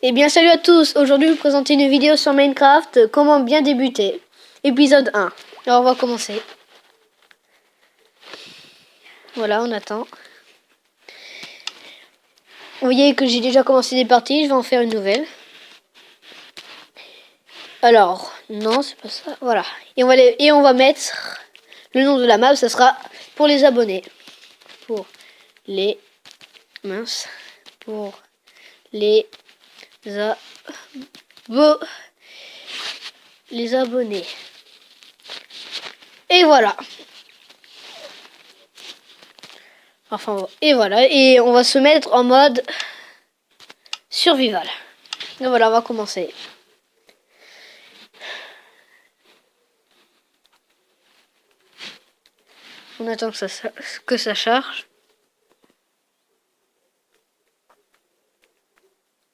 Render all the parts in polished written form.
Eh bien salut à tous, aujourd'hui je vais vous présenter une vidéo sur Minecraft, comment bien débuter, épisode 1. Alors on va commencer. Voilà, on attend. Vous voyez que j'ai déjà commencé des parties, je vais en faire une nouvelle. Alors, non c'est pas ça, voilà. Et on va mettre le nom de la map, ça sera pour les abonnés. Pour les... mince. Pour les abonnés. Et voilà. Enfin, et voilà. Et on va se mettre en mode survival. Et voilà, on va commencer. On attend que ça charge.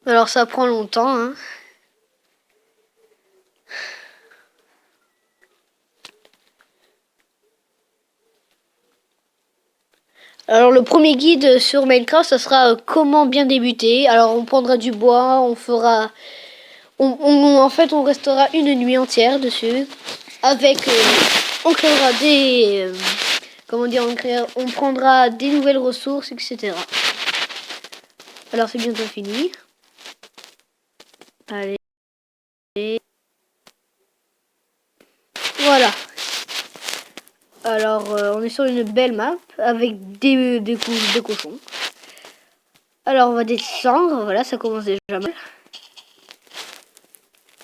Alors ça prend longtemps, hein. Alors le premier guide sur Minecraft, ça sera comment bien débuter. Alors on prendra du bois, on fera... en fait, on restera une nuit entière dessus. Avec... on créera des... comment dire, on prendra des nouvelles ressources, etc. Alors c'est bientôt fini. Allez. Voilà. Alors, on est sur une belle map avec des cochons. Alors, on va descendre. Voilà, ça commence déjà mal.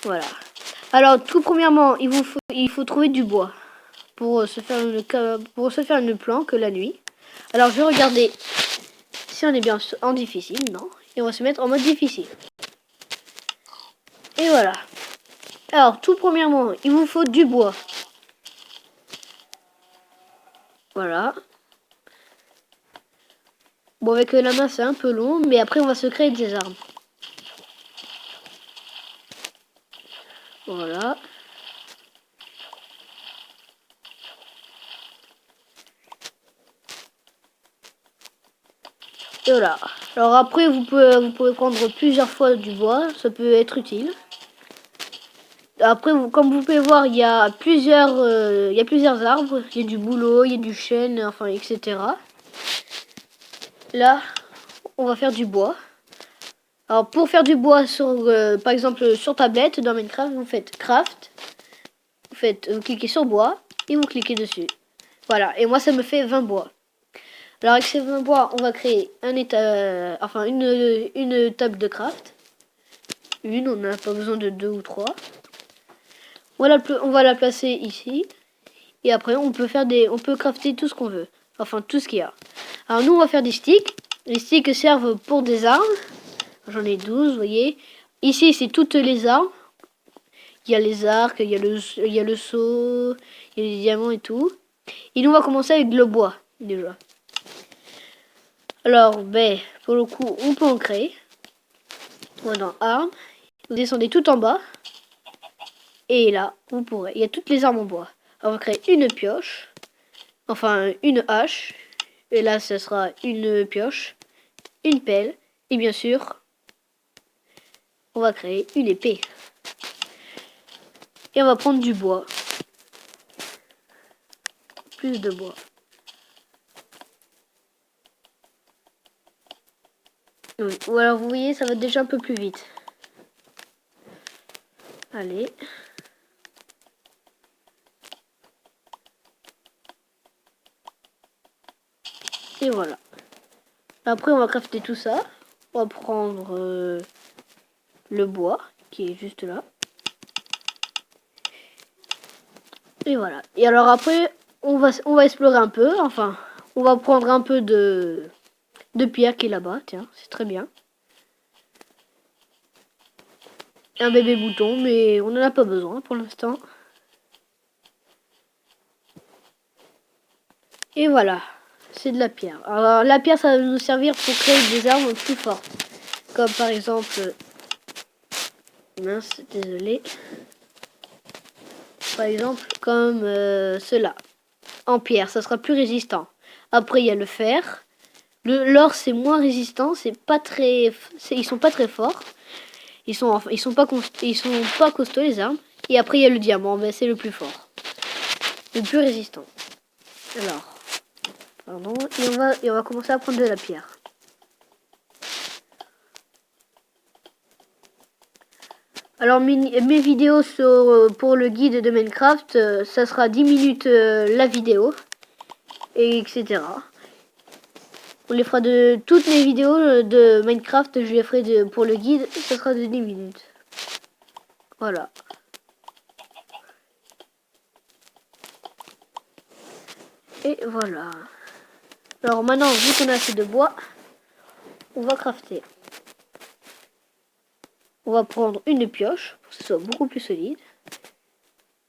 Voilà. Alors, tout premièrement, il faut trouver du bois pour se faire une planque la nuit. Alors, je vais regarder si on est bien en difficile. Non. Et on va se mettre en mode difficile. Et voilà. Alors, tout premièrement, il vous faut du bois. Voilà. Bon, avec la main, c'est un peu long, mais après, on va se créer des armes. Voilà. Et voilà. Alors après, vous pouvez prendre plusieurs fois du bois. Ça peut être utile. Après, comme vous pouvez voir, il y a plusieurs arbres. Il y a du bouleau, il y a du chêne, enfin, etc. Là, on va faire du bois. Alors, pour faire du bois, par exemple, sur tablette, dans Minecraft, vous faites craft. Vous cliquez sur bois et vous cliquez dessus. Voilà. Et moi, ça me fait 20 bois. Alors, avec ces 20 bois, on va créer une table de craft. On n'a pas besoin de 2 ou 3. On va la placer ici. Et après, on peut crafter tout ce qu'on veut. Enfin, tout ce qu'il y a. Alors, nous, on va faire des sticks. Les sticks servent pour des armes. J'en ai 12, vous voyez. Ici, c'est toutes les armes. Il y a les arcs, il y a le seau, il y a les diamants et tout. Et nous, on va commencer avec le bois, déjà. Alors, pour le coup, on peut en créer. On va dans armes. Vous descendez tout en bas. Et là, vous pourrez. Il y a toutes les armes en bois. Alors, on va créer une pioche. Enfin, une hache. Et là, ce sera une pioche. Une pelle. Et bien sûr, on va créer une épée. Et on va prendre du bois. Plus de bois. Oui. Ou alors, vous voyez, ça va déjà un peu plus vite. Allez. Et voilà. Après, on va crafter tout ça. On va prendre le bois qui est juste là. Et voilà. Et alors après, on va explorer un peu. Enfin, on va prendre un peu de pierre qui est là-bas. Tiens, c'est très bien. Un bébé bouton, mais on n'en a pas besoin pour l'instant. Et voilà. C'est de la pierre. Alors la pierre, ça va nous servir pour créer des armes plus fortes. Comme par exemple... mince, désolé. Par exemple, comme cela. En pierre, ça sera plus résistant. Après, il y a le fer. L'or, c'est moins résistant. Ils sont pas très forts. ils sont pas costauds les armes. Et après il y a le diamant, mais c'est le plus fort, le plus résistant. Alors, pardon, et on va commencer à prendre de la pierre. Alors mes vidéos pour le guide de Minecraft, ça sera 10 minutes la vidéo, et etc. On les fera de toutes mes vidéos de Minecraft, je les ferai pour le guide, ça sera de 10 minutes. Voilà. Et voilà. Alors maintenant, vu qu'on a assez de bois, on va crafter. On va prendre une pioche pour que ce soit beaucoup plus solide.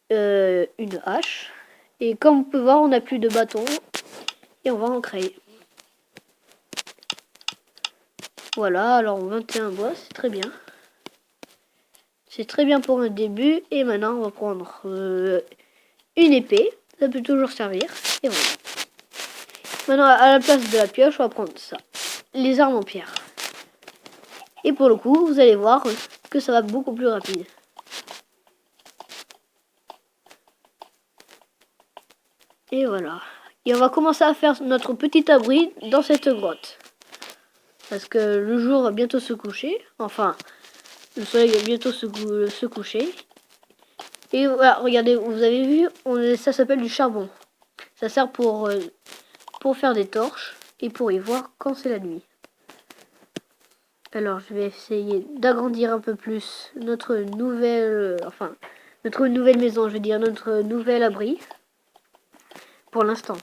Une hache. Et comme vous pouvez voir, on n'a plus de bâton. Et on va en créer. Voilà, alors 21 bois, c'est très bien. C'est très bien pour un début. Et maintenant, on va prendre une épée. Ça peut toujours servir. Et voilà. Maintenant, à la place de la pioche, on va prendre ça. Les armes en pierre. Et pour le coup, vous allez voir que ça va beaucoup plus rapide. Et voilà. Et on va commencer à faire notre petit abri dans cette grotte. Parce que le jour va bientôt se coucher. Enfin, le soleil va bientôt se coucher. Et voilà, regardez, vous avez vu, ça s'appelle du charbon. Ça sert pour faire des torches et pour y voir quand c'est la nuit. Alors, je vais essayer d'agrandir un peu plus notre nouvelle maison, je veux dire, notre nouvel abri. Pour l'instant.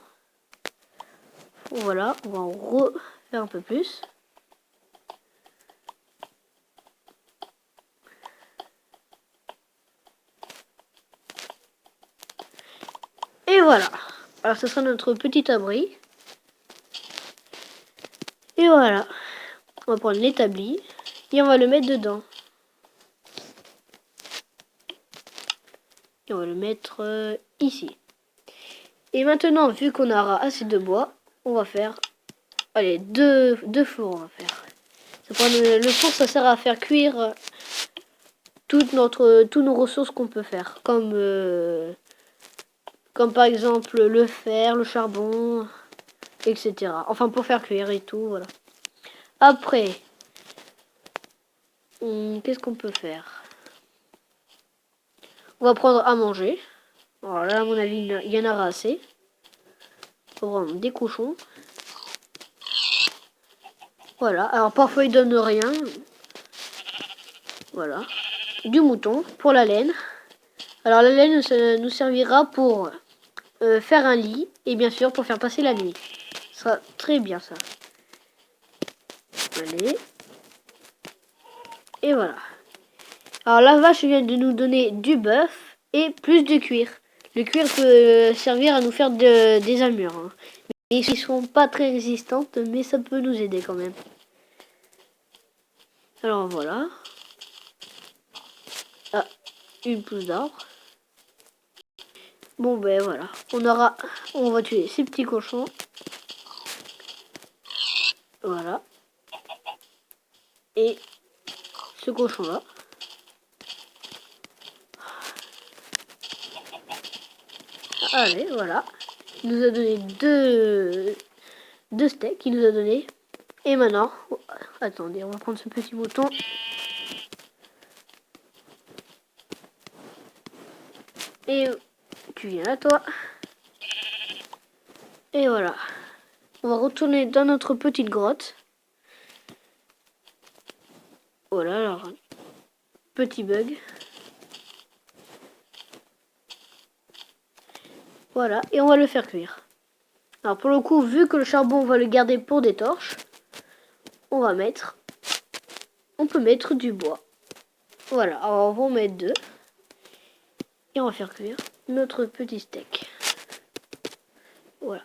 Voilà, on va en refaire un peu plus. Et voilà. Alors, ce sera notre petit abri. Et voilà. On va prendre l'établi et on va le mettre dedans. Et on va le mettre ici. Et maintenant, vu qu'on aura assez de bois, on va faire, allez, deux fours on va faire. Le four, ça sert à faire cuire toutes nos ressources qu'on peut faire, comme par exemple le fer, le charbon, etc. Enfin, pour faire cuire et tout, voilà. Après, qu'est-ce qu'on peut faire? On va prendre à manger. Alors là, à mon avis, il y en aura assez. On va prendre des cochons. Voilà. Alors parfois, ils donnent rien. Voilà. Du mouton pour la laine. Alors la laine nous servira pour faire un lit et bien sûr pour faire passer la nuit. Ce sera très bien ça. Allez. Et voilà. Alors la vache vient de nous donner du bœuf et plus de cuir. Le cuir peut servir à nous faire des armures. Hein. Ils ne sont pas très résistantes, mais ça peut nous aider quand même. Alors voilà. Ah, une pousse d'arbre. Bon ben voilà. On va tuer ces petits cochons. Voilà. Et ce cochon là. Allez, voilà. Il nous a donné deux steaks. Il nous a donné. Et maintenant, attendez, on va prendre ce petit mouton. Et tu viens là, toi. Et voilà. On va retourner dans notre petite grotte. Voilà, alors, petit bug. Voilà, et on va le faire cuire. Alors pour le coup, vu que le charbon, on va le garder pour des torches, on peut mettre du bois. Voilà, alors on va en mettre 2. Et on va faire cuire notre petit steak. Voilà.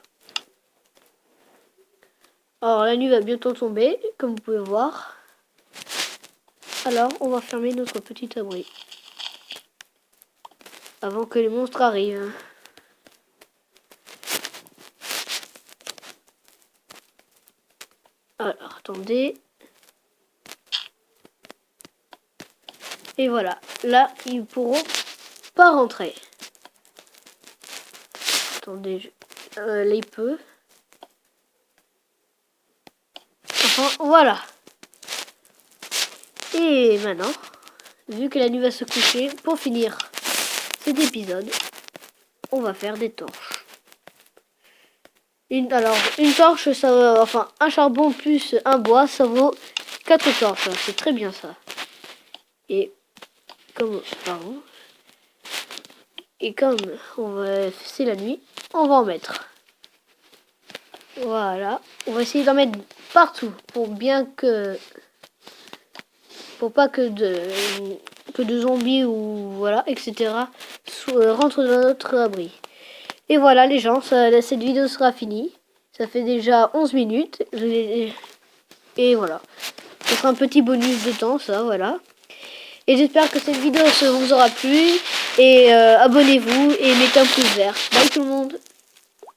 Alors la nuit va bientôt tomber, comme vous pouvez voir. Alors on va fermer notre petit abri. Avant que les monstres arrivent. Alors attendez. Et voilà, là, ils pourront pas rentrer. Attendez, les peu. Enfin, voilà. Et maintenant, vu que la nuit va se coucher, pour finir cet épisode, on va faire des torches. Une torche, ça, enfin, un charbon plus un bois, ça vaut 4 torches. C'est très bien ça. Et comme, pardon. Et comme c'est la nuit, on va en mettre. Voilà. On va essayer d'en mettre partout pour pas que de zombies ou voilà, etc. rentrent dans notre abri. Et voilà les gens, cette vidéo sera finie. Ça fait déjà 11 minutes. Et voilà. Ce sera un petit bonus de temps, ça, voilà. Et j'espère que cette vidéo vous aura plu. Et abonnez-vous et mettez un pouce vert. Bye tout le monde.